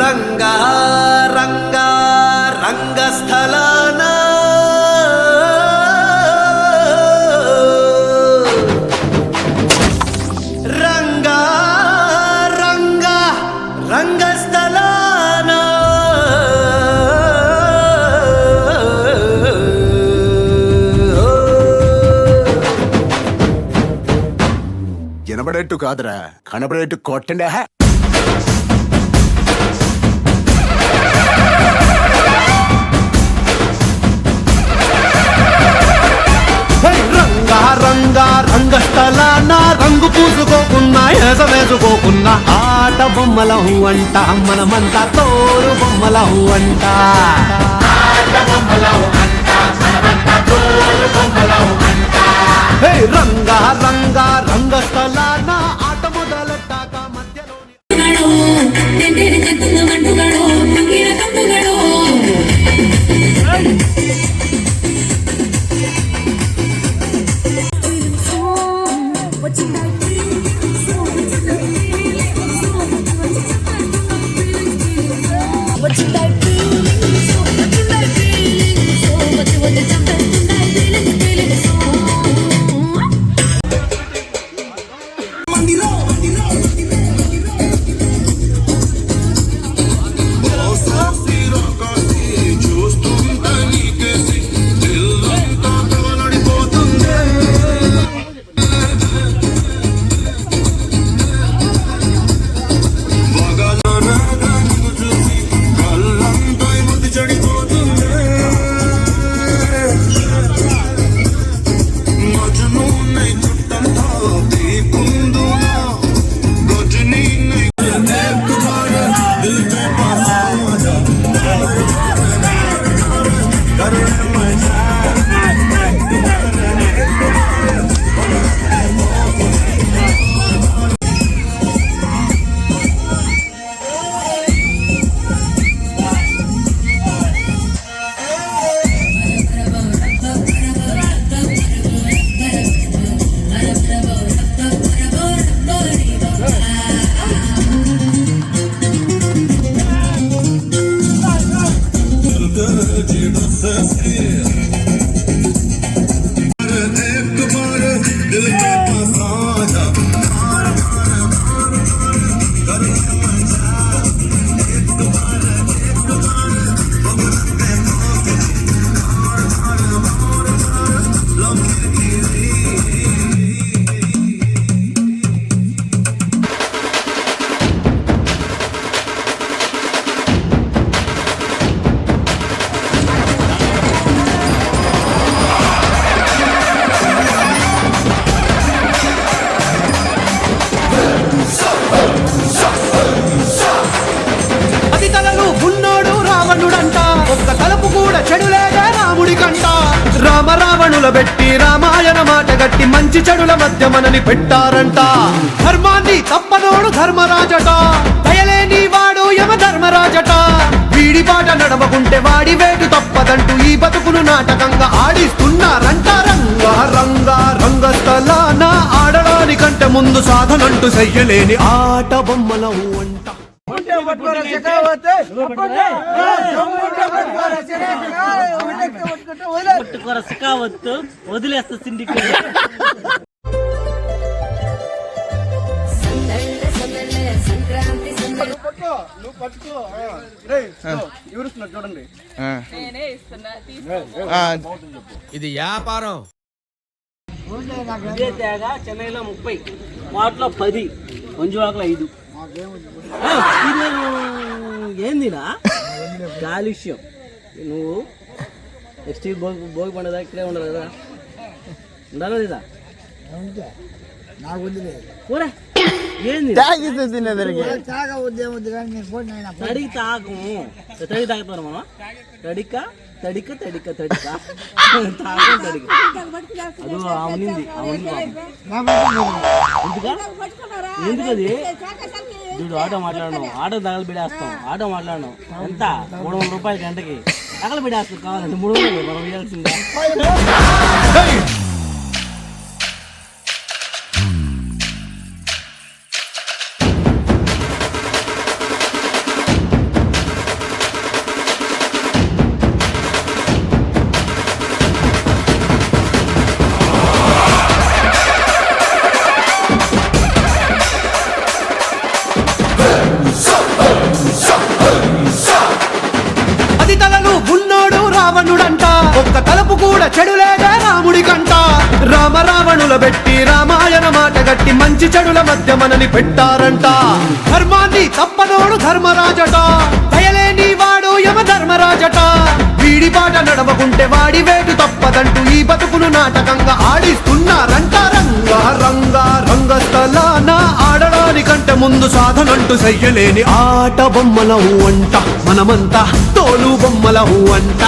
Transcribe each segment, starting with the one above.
రంగా రంగా రంగస్థలాన రంగా రంగా రంగస్థలాన వినబడేట్టు కాదురా, కనబడేట్టు కొట్టండి. రంగా రంగా రంగస్థలాన రంగు పూసుకోకున్నా ఏస వేసుకోకున్నా ఆట బొమ్మలం అంట మనమంతా తోరు బొమ్మలం అంట రంగా రంగా రంగస్థలాన ఆట మొదలెట్టాక మధ్యలోని రావణుల పెట్టి రామాయణ మాట గట్టి మంచి చెడుల మధ్య మనని పెట్టారంట ధర్మాన్ని తప్పనోడు ధర్మరాజట దయలేని వాడు యమ ధర్మరాజట వీడి పాట నడవకుంటే వాడి వేటు తప్పదంటూ ఈ బతుకును నాటకంగా ఆడిస్తున్నారంట రంగా రంగా రంగస్థలాన ఆడడానికంటే ముందు సాధనంటూ చెయ్యలేని ఆట బొమ్మలం అంట వదిలేస్తా సిండికేట్ చూడండి ఇది వ్యాపారం. చెన్నైలో 30, వాటిలో 10, మంజువాకలో 5. ఏందినా కాలుష్యం. నువ్వు నెక్స్ట్ భోగి పండుగ ఇక్కడే ఉండదు కదా, ఉండాలి లేదా? కూర ఏంది తడికి తాగము, తడికి తాగుతారు మనం. తడిక తడిక తడిక తడిక తాగం తడిక. అది అవునింది ఎందుకది చూడు. ఆటో మాట్లాడను, ఆటో తగలు బిడేస్తాం. ఆటో మాట్లాడను ఎంత 300 రూపాయలు గంటకి తగలు బిడేస్తాం. కావాలంటే 300 మనం ఇవ్వాల్సిందే. రావణుల పెట్టి రామాయణ మాట గట్టి మంచి చెడుల మధ్య మనని పెట్టారంట ధర్మాన్ని తప్పనోడు ధర్మరాజట దయలేని వాడు యమ ధర్మరాజట వీడి పాట నడవకుంటే వాడి వేటు తప్పదంటూ ఈ బతుకును నాటకంగా ఆడిస్తున్నారంట రంగా రంగా రంగస్థలాన ఆడడానికంటే ముందు సాధనంటూ చెయ్యలేని ఆట బొమ్మలవు అంట మనమంతా తోలు బొమ్మలవు అంట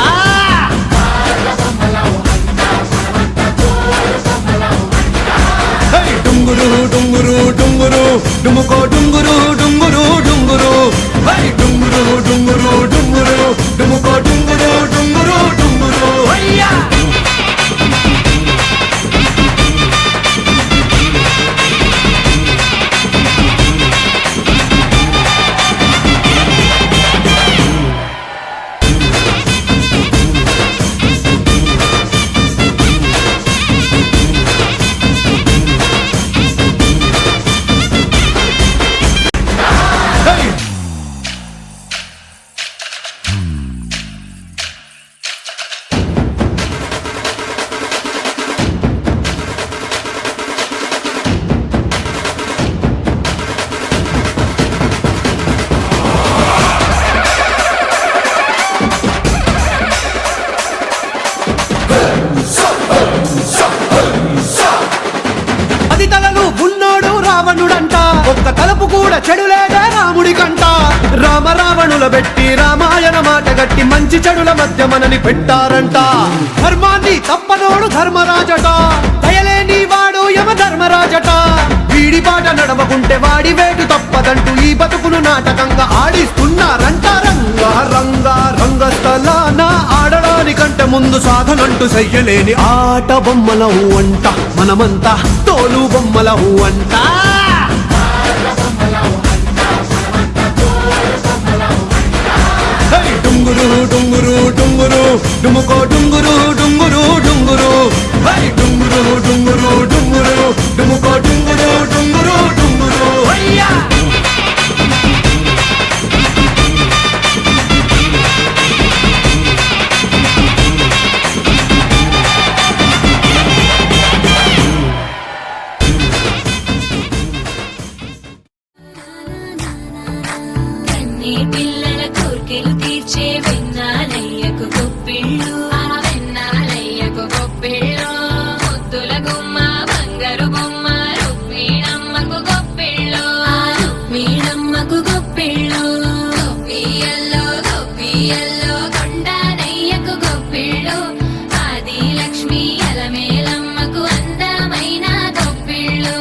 హే డుంగురు డుంగురు డుంగురు డుముకో డుంగురు డుంగురు డుంగురు హై డుంగురు డుంగురు డుంగురు డుముకో డుంగురు డుంగురు డుంగురు హయ్యా పది తలలు ఉన్నోడు రావణుడంట ఒక్క తలపు కూడా చెడులేదే రాముడికంట రామ రావణుల పెట్టి రామాయణ మాట గట్టి మంచి చెడుల మధ్య మనని పెట్టారంట ధర్మాన్ని తప్పనోడు ధర్మరాజట దయలేని వాడు యమ ధర్మరాజట వీడి పాట నడవకుంటే వాడి వేటు తప్పదంటూ ఈ బతుకును నాటకంగా ఆడిస్తున్నారంట రంగా రంగా రంగస్థలాన ఆడడానికంటే ముందు సాధనంటూ చెయ్యలేని ఆట బొమ్మలవు అంట మనమంతా తోలు బొమ్మలవు అంట హై డుంగురు డుంగురు డుంగురు డుముకో డుంగురు డుంగురు డుంగురు హై డుంగురు డుంగురు డుంగురు డుముకో డుంగురు డుంగురు డుంగురు హయ్యా కన్నీ పిల్లల కోర్కెలు తీర్చే వెన్నాలయ్యకు గొప్పిళ్ళు ఆ వెన్నాలయ్యకు గొప్పిళ్ళు ముద్దుల గుమ్మ బంగారు బొమ్మ రుక్మిణమ్మకు గొప్పిళ్ళు ఆ రుక్మిణమ్మకు గొప్పిళ్ళు గొప్పియల్లో కొండానయ్యకు గొప్పిళ్ళు ఆది లక్ష్మి అలమేలమ్మకు అందమైన గొప్పిళ్ళు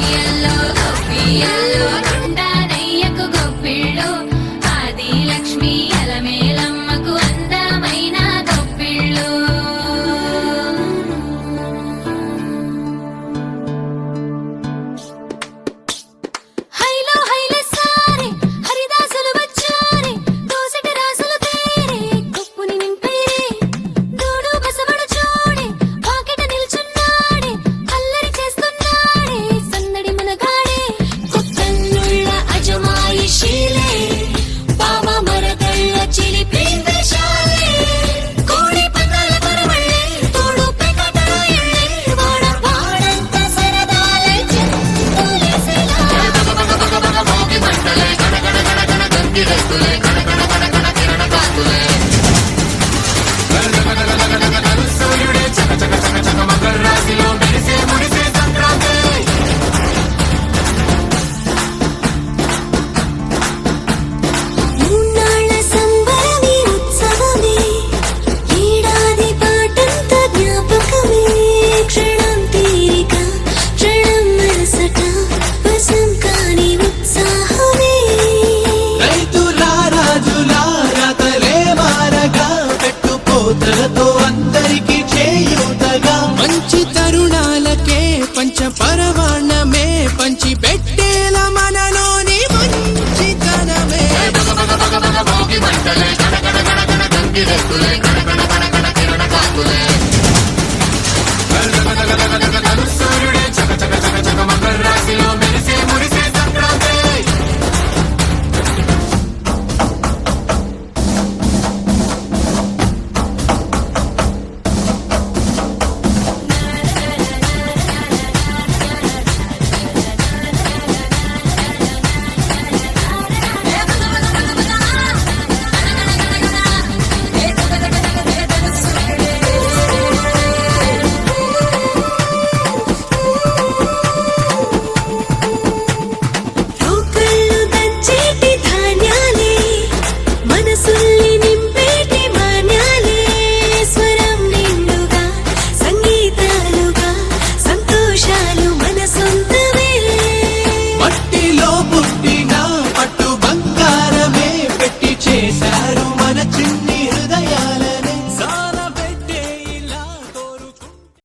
గొప్పియల్లో గొప్పియల్లో